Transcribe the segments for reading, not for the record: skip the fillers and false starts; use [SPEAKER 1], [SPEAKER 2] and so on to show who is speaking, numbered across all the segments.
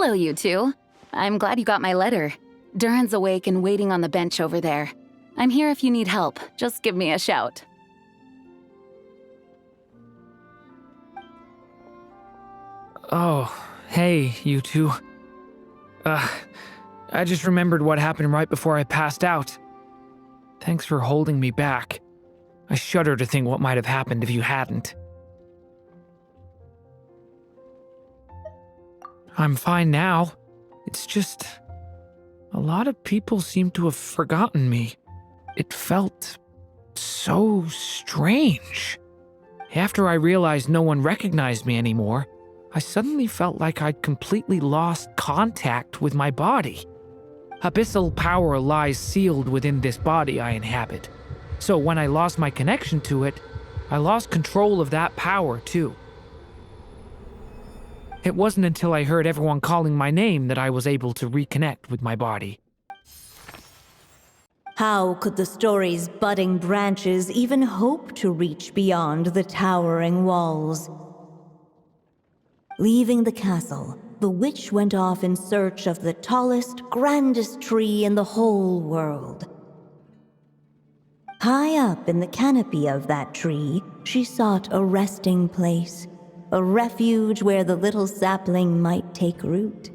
[SPEAKER 1] Hello, you two. I'm glad you got my letter. Durin's awake and waiting on the bench over there. I'm here if you need help. Just give me a shout.
[SPEAKER 2] Oh, hey, you two. I just remembered what happened right before I passed out. Thanks for holding me back. I shudder to think what might have happened if you hadn't. I'm fine now. It's just... a lot of people seem to have forgotten me. It felt so strange. After I realized no one recognized me anymore, I suddenly felt like I'd completely lost contact with my body. Abyssal power lies sealed within this body I inhabit. So when I lost my connection to it, I lost control of that power too. It wasn't until I heard everyone calling my name that I was able to reconnect with my body.
[SPEAKER 3] How could the story's budding branches even hope to reach beyond the towering walls? Leaving the castle, the witch went off in search of the tallest, grandest tree in the whole world. High up in the canopy of that tree, she sought a resting place, a refuge where the little sapling might take root.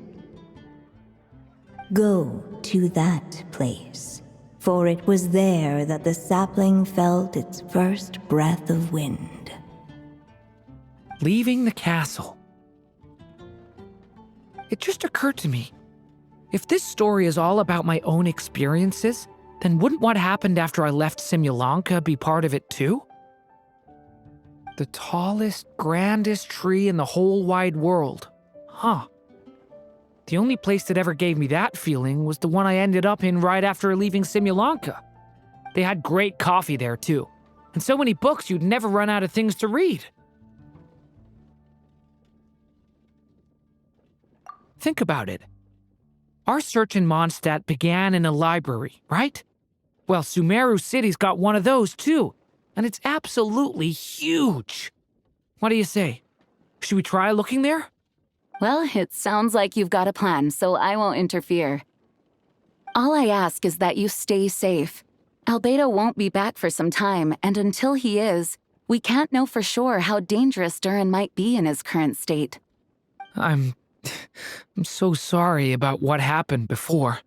[SPEAKER 3] Go to that place, for it was there that the sapling felt its first breath of wind.
[SPEAKER 2] Leaving the castle. It just occurred to me, if this story is all about my own experiences, then wouldn't what happened after I left Simulanka be part of it too? The tallest, grandest tree in the whole wide world. Huh. The only place that ever gave me that feeling was the one I ended up in right after leaving Simulanka. They had great coffee there too, and so many books you'd never run out of things to read. Think about it. Our search in Mondstadt began in a library, right? Well, Sumeru City's got one of those too, and it's absolutely huge. What do you say? Should we try looking there?
[SPEAKER 1] Well, it sounds like you've got a plan, so I won't interfere. All I ask is that you stay safe. Albedo won't be back for some time, and until he is, we can't know for sure how dangerous Durin might be in his current state.
[SPEAKER 2] I'm so sorry about what happened before.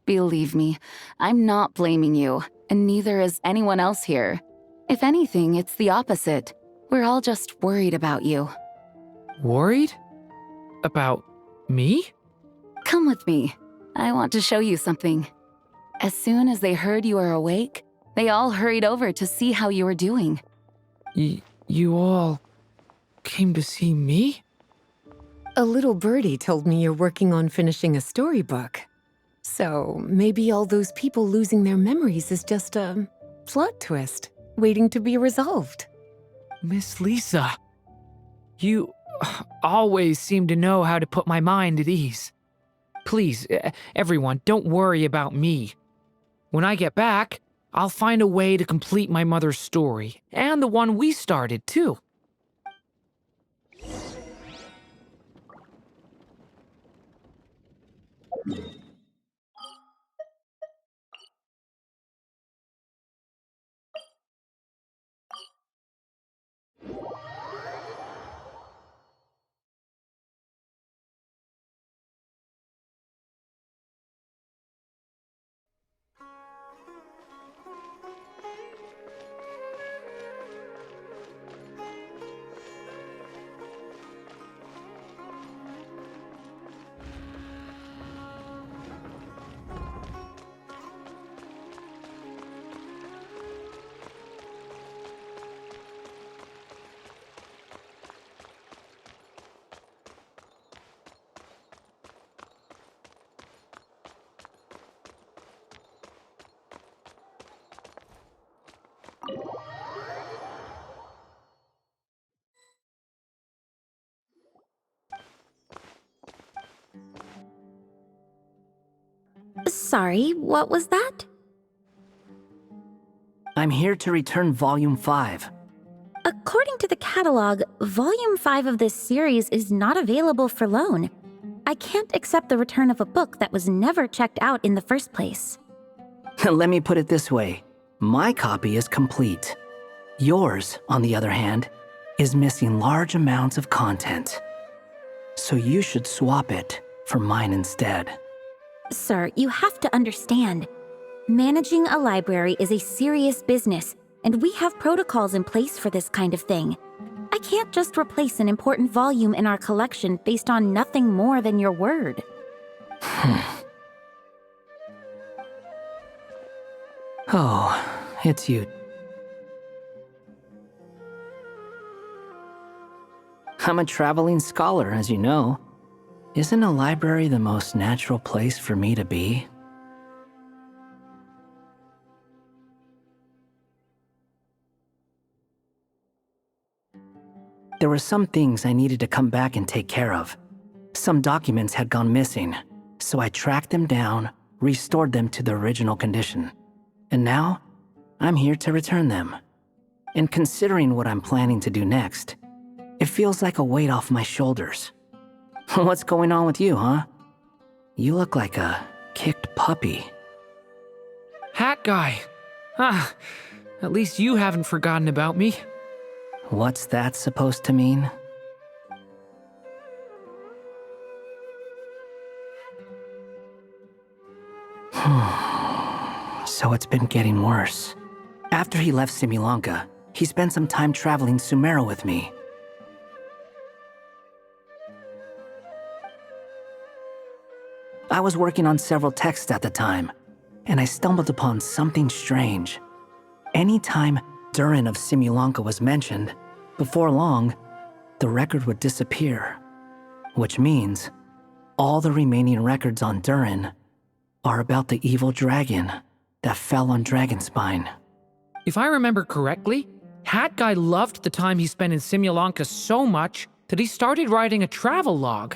[SPEAKER 1] Believe me, I'm not blaming you, and neither is anyone else here. If anything, it's the opposite. We're all just worried about you.
[SPEAKER 2] Worried? About me?
[SPEAKER 1] Come with me. I want to show you something. As soon as they heard you were awake, they all hurried over to see how you were doing.
[SPEAKER 2] You all came to see me?
[SPEAKER 4] A little birdie told me you're working on finishing a storybook. So maybe all those people losing their memories is just a plot twist, waiting to be resolved.
[SPEAKER 2] Miss Lisa, you always seem to know how to put my mind at ease. Please, everyone, don't worry about me. When I get back, I'll find a way to complete my mother's story, and the one we started, too.
[SPEAKER 5] Sorry, what was that?
[SPEAKER 6] I'm here to return Volume 5.
[SPEAKER 5] According to the catalog, Volume 5 of this series is not available for loan. I I can't accept the return of a book that was never checked out in the first place.
[SPEAKER 6] Let me put it this way. My copy is complete. Yours, on the other hand, is missing large amounts of content. So you should swap it for mine instead.
[SPEAKER 5] Sir, you have to understand. Managing a library is a serious business, and we have protocols in place for this kind of thing. I can't just replace an important volume in our collection based on nothing more than your word.
[SPEAKER 6] Oh, it's you. I'm a traveling scholar, as you know. Isn't a library the most natural place for me to be? There were some things I needed to come back and take care of. Some documents had gone missing, so I tracked them down, restored them to their original condition. And now, I'm here to return them. And considering what I'm planning to do next, it feels like a weight off my shoulders. What's going on with you, huh? You look like a kicked puppy.
[SPEAKER 2] Hat guy. At least you haven't forgotten about me.
[SPEAKER 6] What's that supposed to mean? So it's been getting worse. After he left Simulanka, he spent some time traveling Sumeru with me. I was working on several texts at the time, and I stumbled upon something strange. Anytime Durin of Simulanka was mentioned, before long, the record would disappear. Which means, all the remaining records on Durin are about the evil dragon that fell on Dragonspine.
[SPEAKER 2] If I remember correctly, Hat Guy loved the time he spent in Simulanka so much that he started writing a travel log.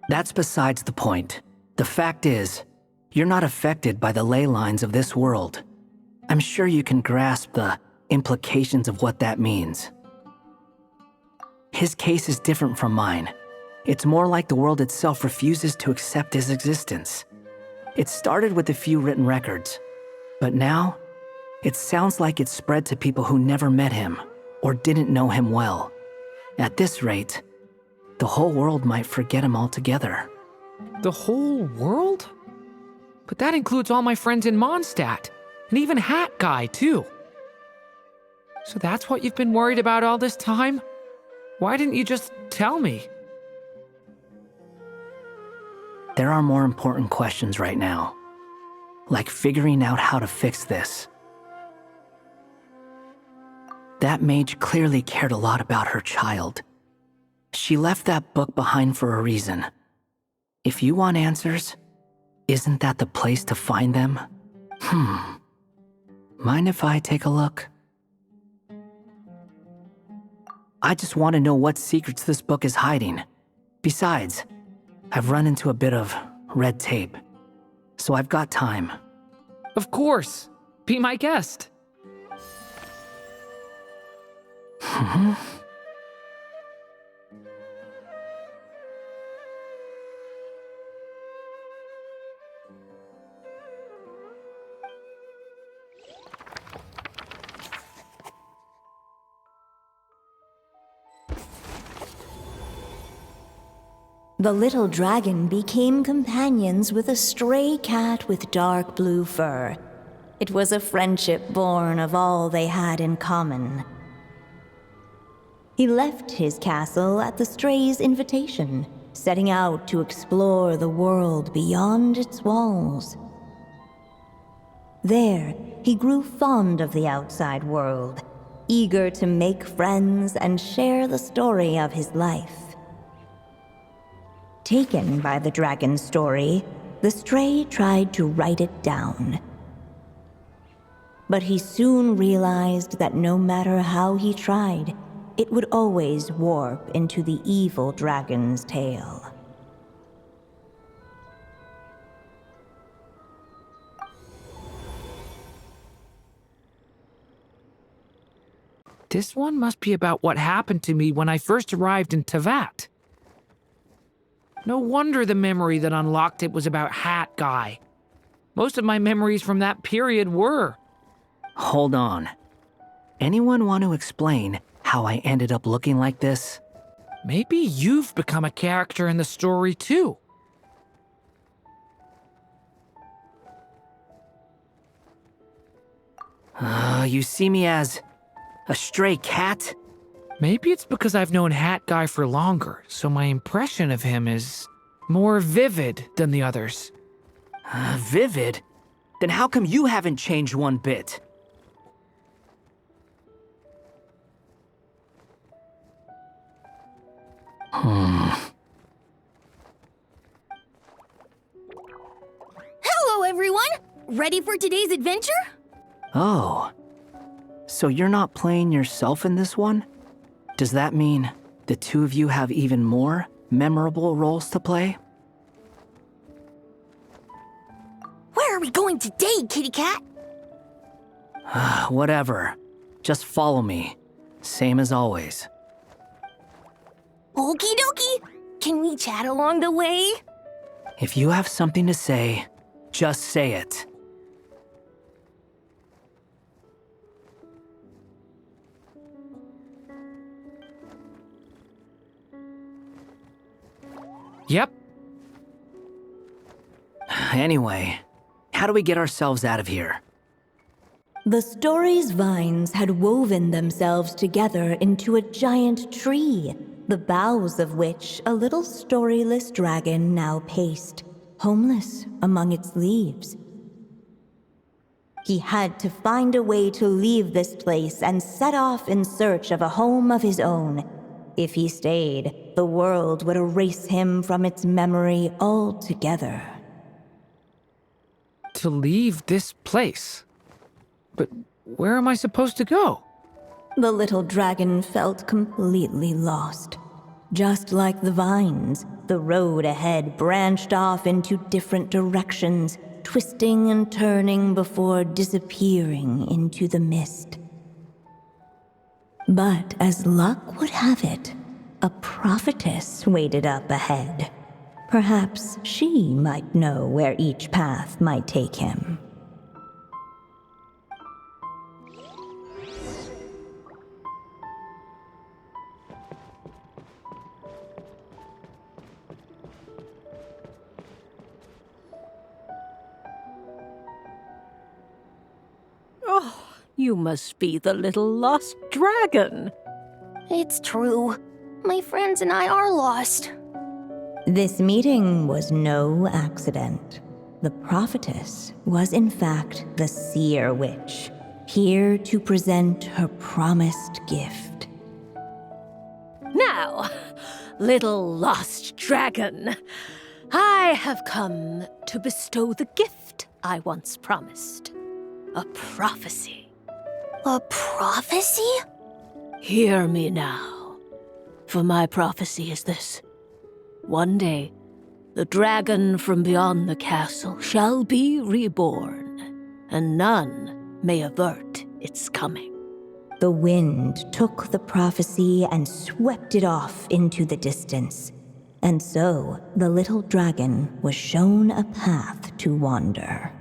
[SPEAKER 6] That's besides the point. The fact is, you're not affected by the ley lines of this world. I'm sure you can grasp the implications of what that means. His case is different from mine. It's more like the world itself refuses to accept his existence. It started with a few written records, but now, it sounds like it's spread to people who never met him or didn't know him well. At this rate, the whole world might forget him altogether.
[SPEAKER 2] The whole world? But that includes all my friends in Mondstadt, and even Hat Guy, too. So that's what you've been worried about all this time? Why didn't you just tell me?
[SPEAKER 6] There are more important questions right now, like figuring out how to fix this. That mage clearly cared a lot about her child. She left that book behind for a reason. If you want answers, isn't that the place to find them? Mind if I take a look? I just want to know what secrets this book is hiding. Besides, I've run into a bit of red tape, so I've got time.
[SPEAKER 2] Of course. Be my guest.
[SPEAKER 3] The little dragon became companions with a stray cat with dark blue fur. It was a friendship born of all they had in common. He left his castle at the stray's invitation, setting out to explore the world beyond its walls. There, he grew fond of the outside world, eager to make friends and share the story of his life. Taken by the dragon's story, the stray tried to write it down. But he soon realized that no matter how he tried, it would always warp into the evil dragon's tale.
[SPEAKER 2] This one must be about what happened to me when I first arrived in Tevat. No wonder the memory that unlocked it was about Hat Guy. Most of my memories from that period were.
[SPEAKER 6] Hold on. Anyone want to explain how I ended up looking like this?
[SPEAKER 2] Maybe you've become a character in the story too.
[SPEAKER 6] You see me as a stray cat?
[SPEAKER 2] Maybe it's because I've known Hat Guy for longer, so my impression of him is more vivid than the others.
[SPEAKER 6] Vivid? Then how come you haven't changed one bit?
[SPEAKER 7] Hello, everyone! Ready for today's adventure?
[SPEAKER 6] Oh. So you're not playing yourself in this one? Does that mean the two of you have even more memorable roles to play?
[SPEAKER 7] Where are we going today, kitty cat?
[SPEAKER 6] Whatever. Just follow me. Same as always.
[SPEAKER 7] Okie dokie! Can we chat along the way?
[SPEAKER 6] If you have something to say, just say it.
[SPEAKER 2] Yep.
[SPEAKER 6] Anyway, how do we get ourselves out of here?
[SPEAKER 3] The story's vines had woven themselves together into a giant tree, the boughs of which a little storyless dragon now paced, homeless among its leaves. He had to find a way to leave this place and set off in search of a home of his own. If he stayed, the world would erase him from its memory altogether.
[SPEAKER 2] To leave this place. But where am I supposed to go?
[SPEAKER 3] The little dragon felt completely lost. Just like the vines, the road ahead branched off into different directions, twisting and turning before disappearing into the mist. But as luck would have it, a prophetess waited up ahead. Perhaps she might know where each path might take him.
[SPEAKER 8] You must be the little lost dragon.
[SPEAKER 7] It's true. My friends and I are lost.
[SPEAKER 3] This meeting was no accident. The prophetess was in fact the seer witch, here to present her promised gift.
[SPEAKER 8] Now, little lost dragon, I have come to bestow the gift I once promised. A prophecy.
[SPEAKER 7] A prophecy?
[SPEAKER 8] Hear me now, for my prophecy is this. One day, the dragon from beyond the castle shall be reborn, and none may avert its coming.
[SPEAKER 3] The wind took the prophecy and swept it off into the distance. And so, the little dragon was shown a path to wander.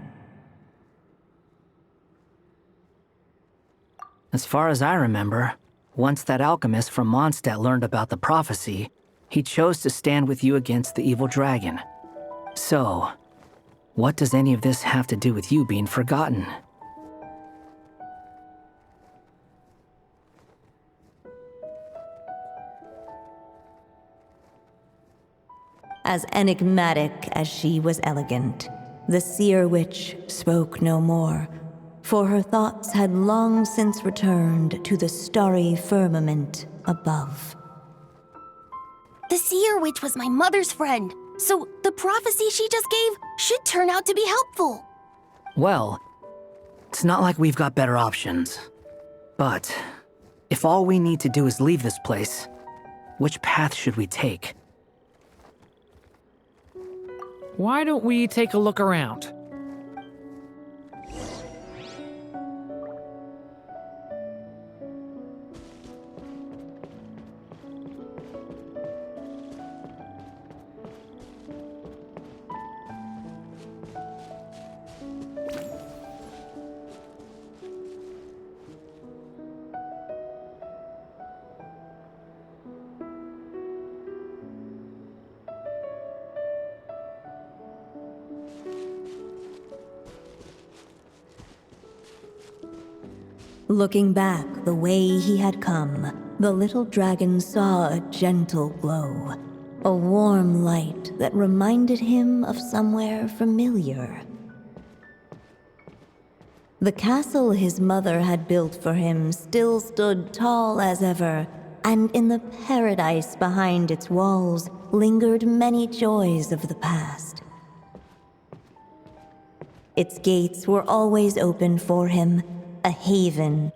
[SPEAKER 6] As far as I remember, once that alchemist from Mondstadt learned about the prophecy, he chose to stand with you against the evil dragon. So, what does any of this have to do with you being forgotten?
[SPEAKER 3] As enigmatic as she was elegant, the seer witch spoke no more, for her thoughts had long since returned to the starry firmament above.
[SPEAKER 7] The seer witch was my mother's friend, so the prophecy she just gave should turn out to be helpful.
[SPEAKER 6] Well, it's not like we've got better options. But, if all we need to do is leave this place, which path should we take?
[SPEAKER 2] Why don't we take a look around?
[SPEAKER 3] Looking back the way he had come, the little dragon saw a gentle glow, a warm light that reminded him of somewhere familiar. The castle his mother had built for him still stood tall as ever, and in the paradise behind its walls lingered many joys of the past. Its gates were always open for him, a haven.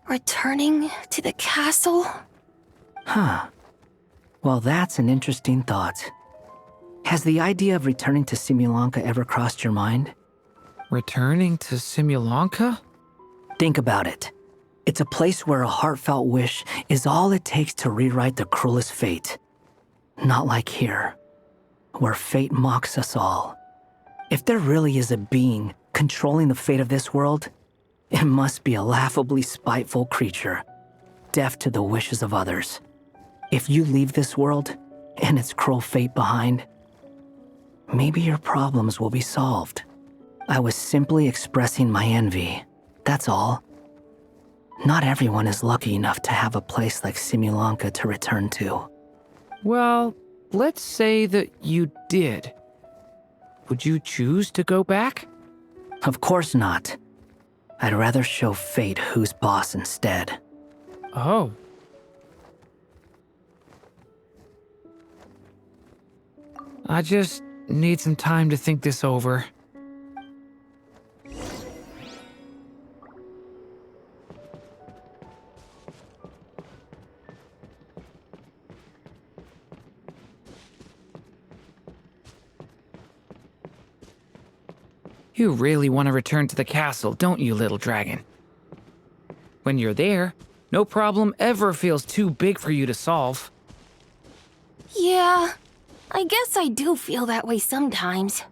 [SPEAKER 7] Returning to the castle?
[SPEAKER 6] Huh. Well, that's an interesting thought. Has the idea of returning to Simulanka ever crossed your mind?
[SPEAKER 2] Returning to Simulanka?
[SPEAKER 6] Think about it. It's a place where a heartfelt wish is all it takes to rewrite the cruelest fate. Not like here, where fate mocks us all. If there really is a being controlling the fate of this world, it must be a laughably spiteful creature, deaf to the wishes of others. If you leave this world and its cruel fate behind, maybe your problems will be solved. I was simply expressing my envy, that's all. Not everyone is lucky enough to have a place like Simulanka to return to.
[SPEAKER 2] Well, let's say that you did. Would you choose to go back?
[SPEAKER 6] Of course not. I'd rather show fate who's boss instead.
[SPEAKER 2] Oh. I just need some time to think this over. You really want to return to the castle, don't you, little dragon? When you're there, no problem ever feels too big for you to solve.
[SPEAKER 7] Yeah, I guess I do feel that way sometimes.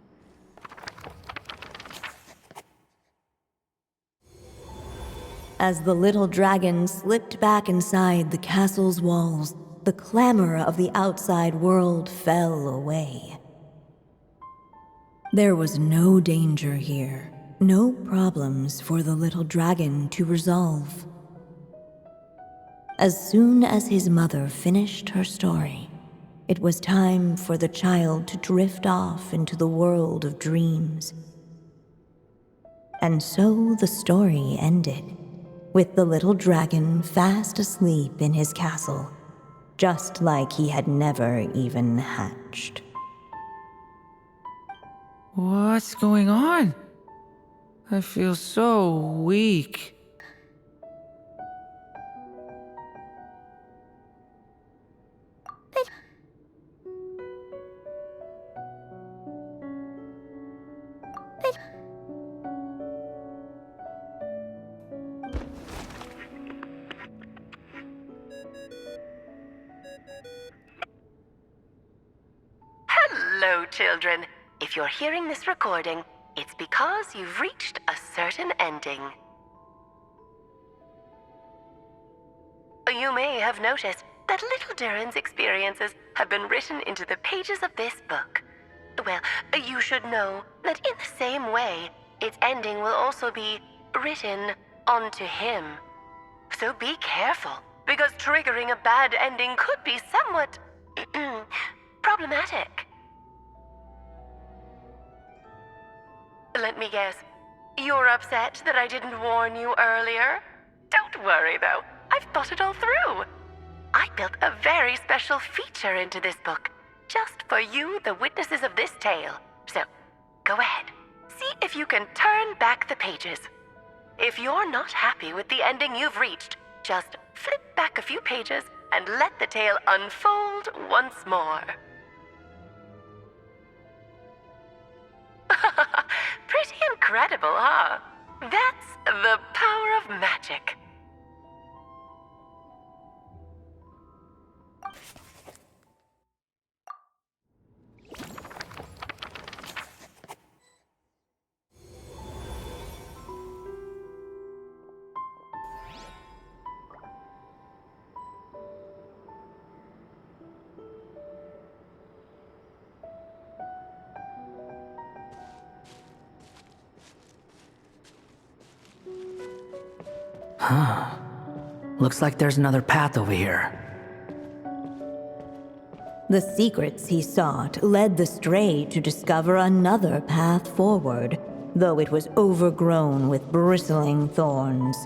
[SPEAKER 3] As the little dragon slipped back inside the castle's walls, the clamor of the outside world fell away. There was no danger here, no problems for the little dragon to resolve. As soon as his mother finished her story, it was time for the child to drift off into the world of dreams. And so the story ended, with the little dragon fast asleep in his castle, just like he had never even hatched.
[SPEAKER 2] What's going on? I feel so weak.
[SPEAKER 9] Hello, children. If you're hearing this recording, it's because you've reached a certain ending. You may have noticed that little Durin's experiences have been written into the pages of this book. Well, you should know that in the same way, its ending will also be written onto him. So be careful, because triggering a bad ending could be somewhat problematic. Let me guess, you're upset that I didn't warn you earlier? Don't worry, though. I've thought it all through. I built a very special feature into this book, just for you, the witnesses of this tale. So, go ahead. See if you can turn back the pages. If you're not happy with the ending you've reached, just flip back a few pages and let the tale unfold once more. Pretty incredible, huh? That's the power of magic.
[SPEAKER 6] Looks like there's another path over here.
[SPEAKER 3] The secrets he sought led the stray to discover another path forward, though it was overgrown with bristling thorns.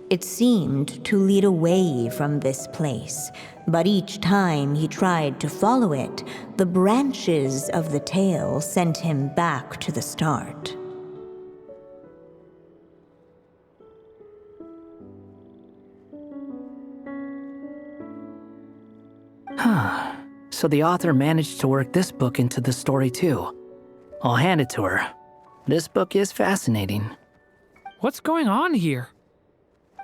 [SPEAKER 3] It seemed to lead away from this place, but each time he tried to follow it, the branches of the tail sent him back to the start.
[SPEAKER 6] So the author managed to work this book into the story too. I'll hand it to her. This book is fascinating.
[SPEAKER 2] What's going on here?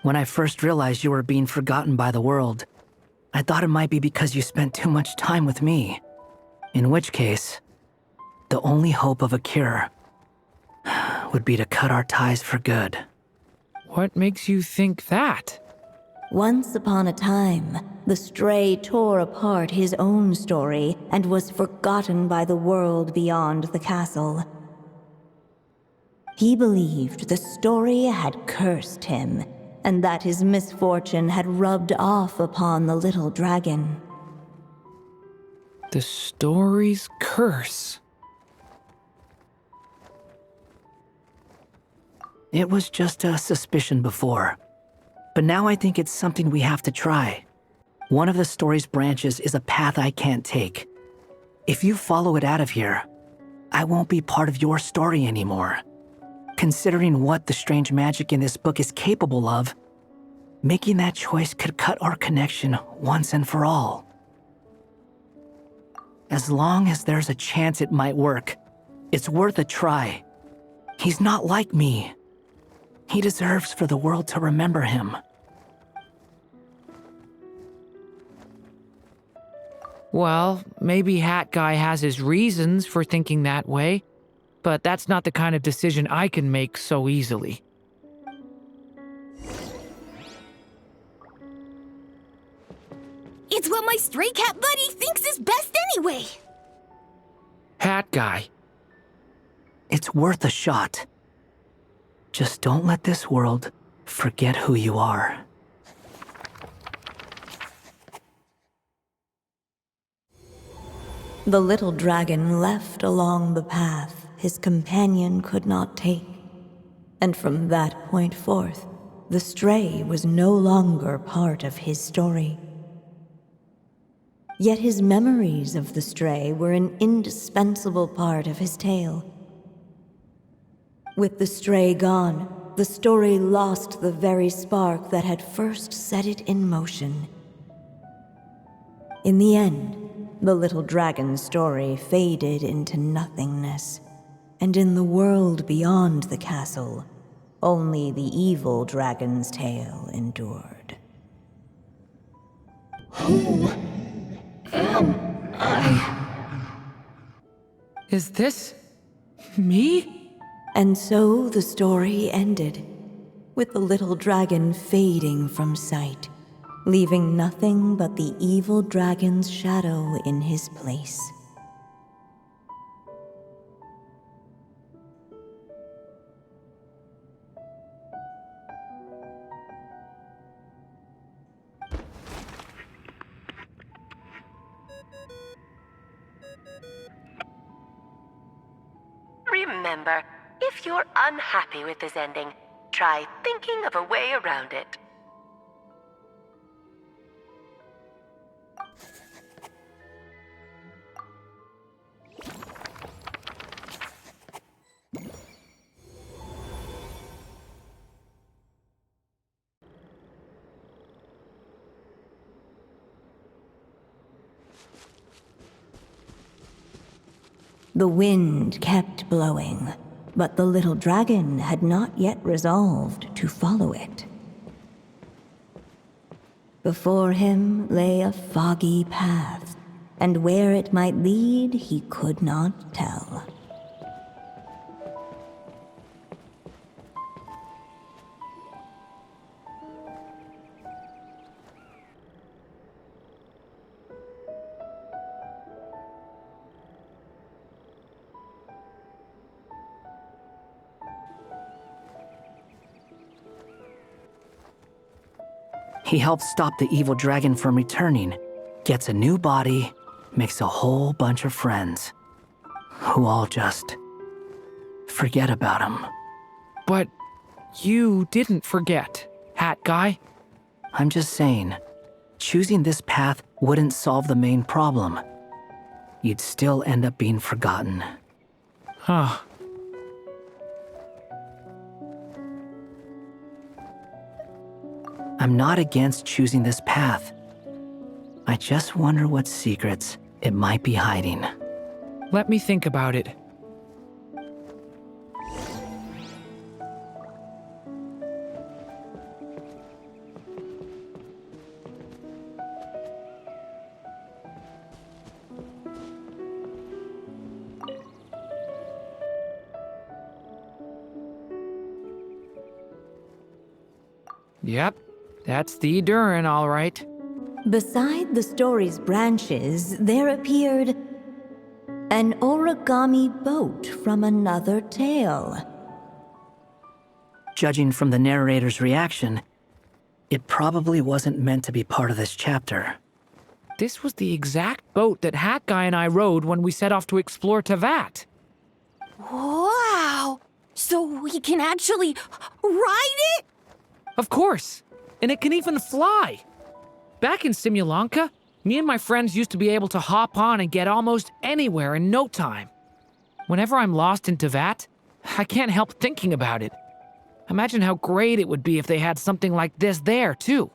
[SPEAKER 6] When I first realized you were being forgotten by the world, I thought it might be because you spent too much time with me. In which case, the only hope of a cure would be to cut our ties for good.
[SPEAKER 2] What makes you think that?
[SPEAKER 3] Once upon a time, the stray tore apart his own story and was forgotten by the world beyond the castle. He believed the story had cursed him, and that his misfortune had rubbed off upon the little dragon.
[SPEAKER 2] The story's curse.
[SPEAKER 6] It was just a suspicion before, but now I think it's something we have to try. One of the story's branches is a path I can't take. If you follow it out of here, I won't be part of your story anymore. Considering what the strange magic in this book is capable of, making that choice could cut our connection once and for all. As long as there's a chance it might work, it's worth a try. He's not like me. He deserves for the world to remember him.
[SPEAKER 2] Well, maybe Hat Guy has his reasons for thinking that way, but that's not the kind of decision I can make so easily.
[SPEAKER 7] It's what my stray cat buddy thinks is best anyway.
[SPEAKER 2] Hat Guy.
[SPEAKER 6] It's worth a shot. Just don't let this world forget who you are.
[SPEAKER 3] The little dragon left along the path his companion could not take, and from that point forth, the stray was no longer part of his story. Yet his memories of the stray were an indispensable part of his tale. With the stray gone, the story lost the very spark that had first set it in motion. In the end, the little dragon's story faded into nothingness, and in the world beyond the castle, only the evil dragon's tale endured.
[SPEAKER 1] Who am I?
[SPEAKER 2] Is this me?
[SPEAKER 3] And so the story ended, with the little dragon fading from sight, leaving nothing but the evil dragon's shadow in his place.
[SPEAKER 9] Remember, if you're unhappy with this ending, try thinking of a way around it.
[SPEAKER 3] The wind kept blowing, but the little dragon had not yet resolved to follow it. Before him lay a foggy path, and where it might lead he could not tell.
[SPEAKER 6] He helps stop the evil dragon from returning, gets a new body, makes a whole bunch of friends, who all just forget about him.
[SPEAKER 2] But you didn't forget, Hat Guy.
[SPEAKER 6] I'm just saying, choosing this path wouldn't solve the main problem. You'd still end up being forgotten.
[SPEAKER 2] Huh.
[SPEAKER 6] I'm not against choosing this path. I just wonder what secrets it might be hiding.
[SPEAKER 2] Let me think about it. Yep, that's the Durin, all right.
[SPEAKER 3] Beside the story's branches, there appeared an origami boat from another tale.
[SPEAKER 6] Judging from the narrator's reaction, it probably wasn't meant to be part of this chapter.
[SPEAKER 2] This was the exact boat that Hat Guy and I rode when we set off to explore Teyvat.
[SPEAKER 7] Wow! So we can actually ride it?
[SPEAKER 2] Of course, and it can even fly. Back in Simulanka, me and my friends used to be able to hop on and get almost anywhere in no time. Whenever I'm lost in Teyvat, I can't help thinking about it. Imagine how great it would be if they had something like this there, too.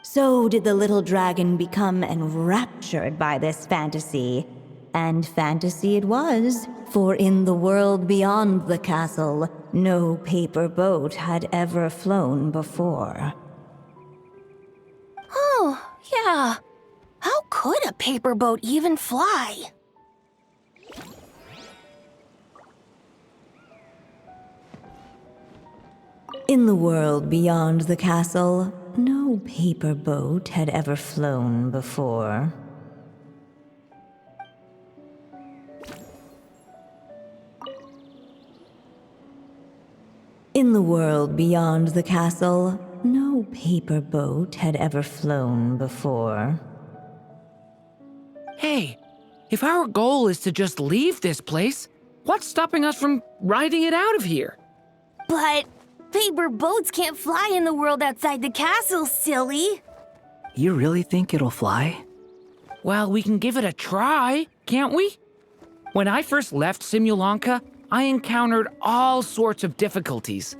[SPEAKER 3] So did the little dragon become enraptured by this fantasy. And fantasy it was, for in the world beyond the castle, no paper boat had ever flown before.
[SPEAKER 7] Oh, yeah. How could a paper boat even fly?
[SPEAKER 3] In the world beyond the castle, no paper boat had ever flown before. In the world beyond the castle, no paper boat had ever flown before.
[SPEAKER 2] Hey, if our goal is to just leave this place, what's stopping us from riding it out of here?
[SPEAKER 7] But paper boats can't fly in the world outside the castle, silly.
[SPEAKER 6] You really think it'll fly?
[SPEAKER 2] Well, we can give it a try, can't we? When I first left Simulanka, I encountered all sorts of difficulties.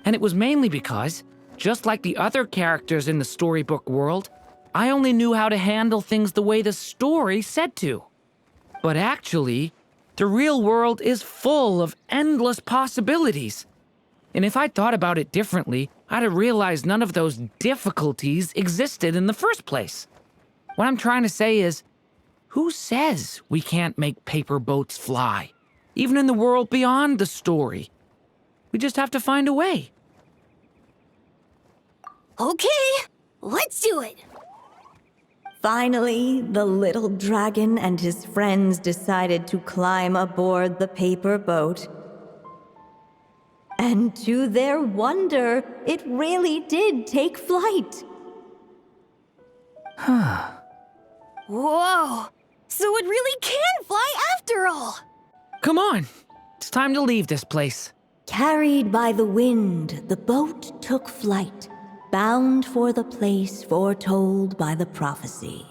[SPEAKER 2] And it was mainly because, just like the other characters in the storybook world, I only knew how to handle things the way the story said to. But actually, the real world is full of endless possibilities. And if I'd thought about it differently, I'd have realized none of those difficulties existed in the first place. What I'm trying to say is, who says we can't make paper boats fly? Even in the world beyond the story. We just have to find a way.
[SPEAKER 7] Okay, let's do it.
[SPEAKER 3] Finally, the little dragon and his friends decided to climb aboard the paper boat. And to their wonder, it really did take flight.
[SPEAKER 7] Whoa, so it really can fly after all.
[SPEAKER 2] Come on, it's time to leave this place.
[SPEAKER 3] Carried by the wind, the boat took flight, bound for the place foretold by the prophecy.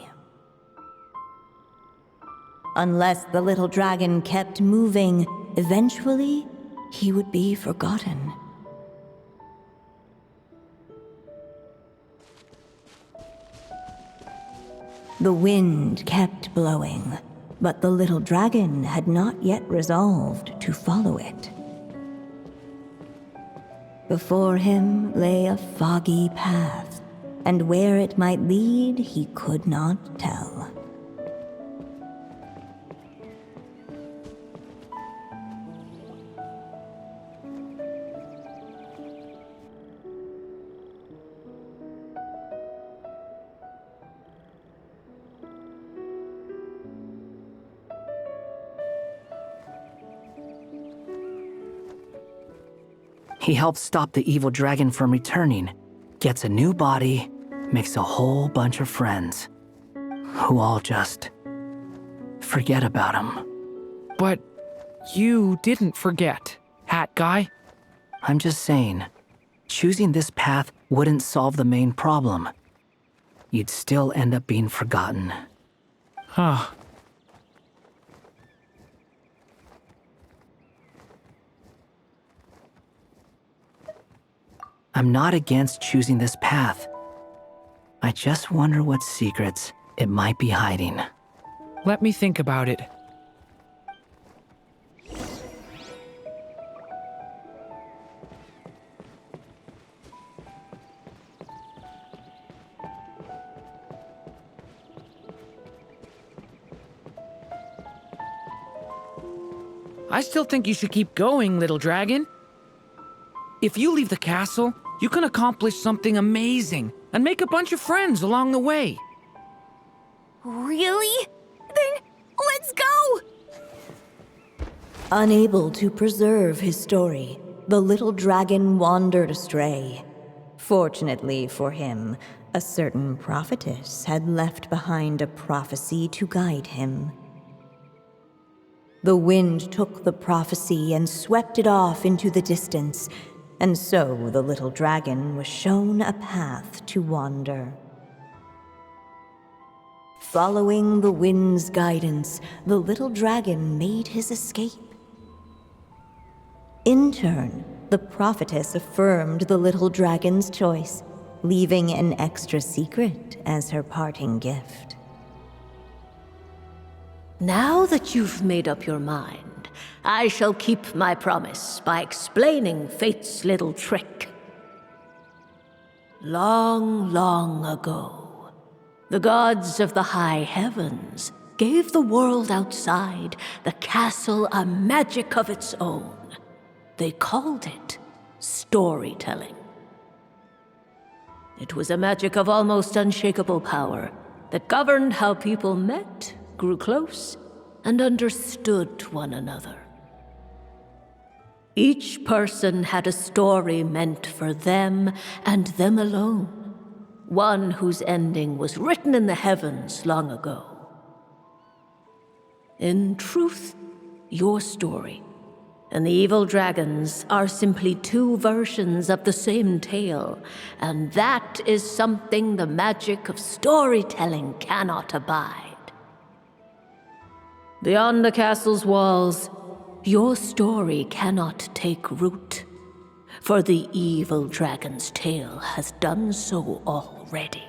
[SPEAKER 3] Unless the little dragon kept moving, eventually he would be forgotten. The wind kept blowing, but the little dragon had not yet resolved to follow it. Before him lay a foggy path, and where it might lead he could not tell.
[SPEAKER 6] He helps stop the evil dragon from returning, gets a new body, makes a whole bunch of friends who all just forget about him.
[SPEAKER 2] But you didn't forget, Hat Guy.
[SPEAKER 6] I'm just saying, choosing this path wouldn't solve the main problem. You'd still end up being forgotten.
[SPEAKER 2] Huh.
[SPEAKER 6] I'm not against choosing this path. I just wonder what secrets it might be hiding.
[SPEAKER 2] Let me think about it. I still think you should keep going, little dragon. If you leave the castle, you can accomplish something amazing and make a bunch of friends along the way.
[SPEAKER 7] Really? Then let's go!
[SPEAKER 3] Unable to preserve his story, the little dragon wandered astray. Fortunately for him, a certain prophetess had left behind a prophecy to guide him. The wind took the prophecy and swept it off into the distance, and so the little dragon was shown a path to wander. Following the wind's guidance, the little dragon made his escape. In turn, the prophetess affirmed the little dragon's choice, leaving an extra secret as her parting gift.
[SPEAKER 8] Now that you've made up your mind, I shall keep my promise by explaining fate's little trick. Long, long ago, the gods of the high heavens gave the world outside the castle a magic of its own. They called it storytelling. It was a magic of almost unshakable power that governed how people met, grew close, and understood one another. Each person had a story meant for them and them alone, one whose ending was written in the heavens long ago. In truth, your story and the evil dragons are simply two versions of the same tale, and that is something the magic of storytelling cannot abide. Beyond the castle's walls, your story cannot take root, for the evil dragon's tale has done so already.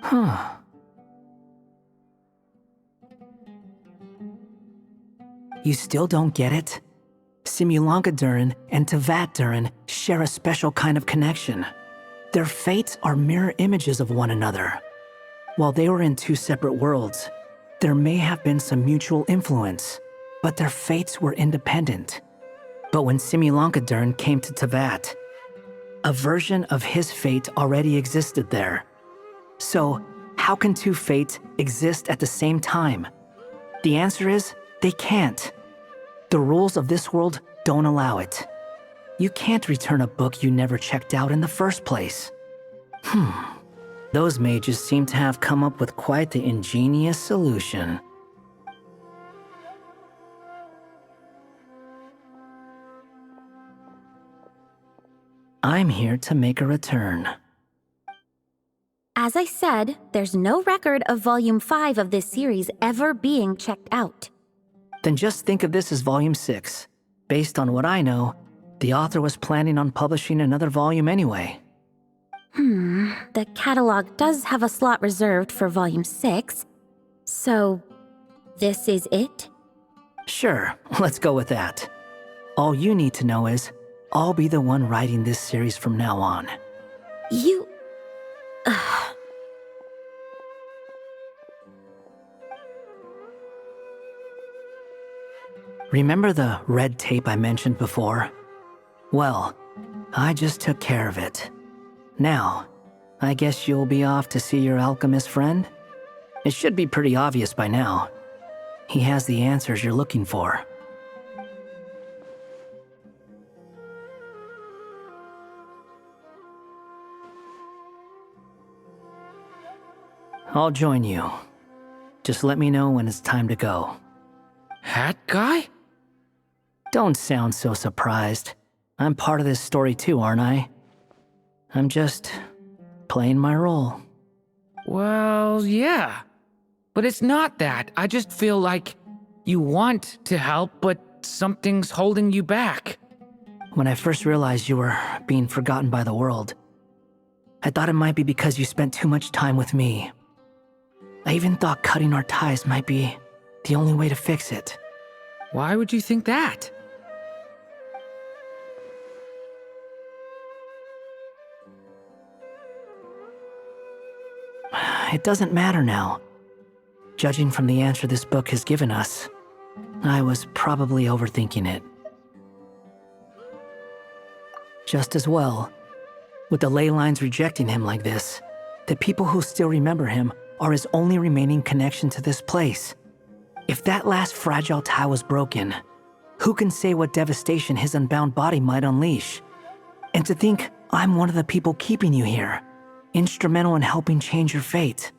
[SPEAKER 6] Huh. You still don't get it? Simulanka Durin and Tevat Durin share a special kind of connection. Their fates are mirror images of one another. While they were in two separate worlds, there may have been some mutual influence, but their fates were independent. But when Simulanka Durin came to Tevat, a version of his fate already existed there. So, how can two fates exist at the same time? The answer is, they can't. The rules of this world don't allow it. You can't return a book you never checked out in the first place. Those mages seem to have come up with quite the ingenious solution. I'm here to make a return.
[SPEAKER 5] As I said, there's no record of Volume 5 of this series ever being checked out.
[SPEAKER 6] Then just think of this as Volume 6. Based on what I know, the author was planning on publishing another volume anyway.
[SPEAKER 5] The catalog does have a slot reserved for Volume 6. So, this is it?
[SPEAKER 6] Sure, let's go with that. All you need to know is, I'll be the one writing this series from now on.
[SPEAKER 5] You...
[SPEAKER 6] Remember the red tape I mentioned before? Well, I just took care of it. Now, I guess you'll be off to see your alchemist friend? It should be pretty obvious by now. He has the answers you're looking for. I'll join you. Just let me know when it's time to go.
[SPEAKER 2] Hat guy?
[SPEAKER 6] Don't sound so surprised. I'm part of this story too, aren't I? I'm just playing my role.
[SPEAKER 2] Well, yeah. But it's not that. I just feel like you want to help, but something's holding you back.
[SPEAKER 6] When I first realized you were being forgotten by the world, I thought it might be because you spent too much time with me. I even thought cutting our ties might be the only way to fix it.
[SPEAKER 2] Why would you think that?
[SPEAKER 6] It doesn't matter now. Judging from the answer this book has given us, I was probably overthinking it. Just as well, with the ley lines rejecting him like this, the people who still remember him are his only remaining connection to this place. If that last fragile tie was broken, who can say what devastation his unbound body might unleash? And to think I'm one of the people keeping you here, instrumental in helping change your fate.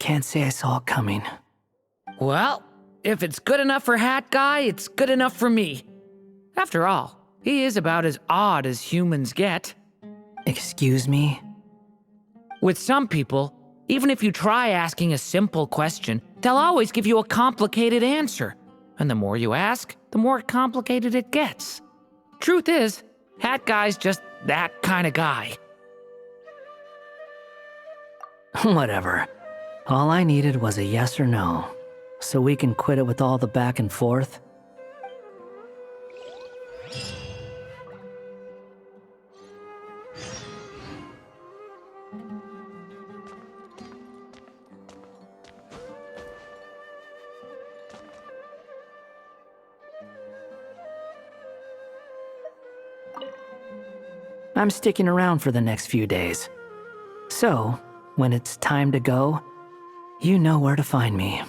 [SPEAKER 6] Can't say I saw it coming.
[SPEAKER 2] Well, if it's good enough for Hat Guy, it's good enough for me. After all, he is about as odd as humans get.
[SPEAKER 6] Excuse me?
[SPEAKER 2] With some people, even if you try asking a simple question, they'll always give you a complicated answer. And the more you ask, the more complicated it gets. Truth is, Hat Guy's just that kind of guy.
[SPEAKER 6] Whatever. All I needed was a yes or no, so we can quit it with all the back and forth. I'm sticking around for the next few days. So, when it's time to go, you know where to find me.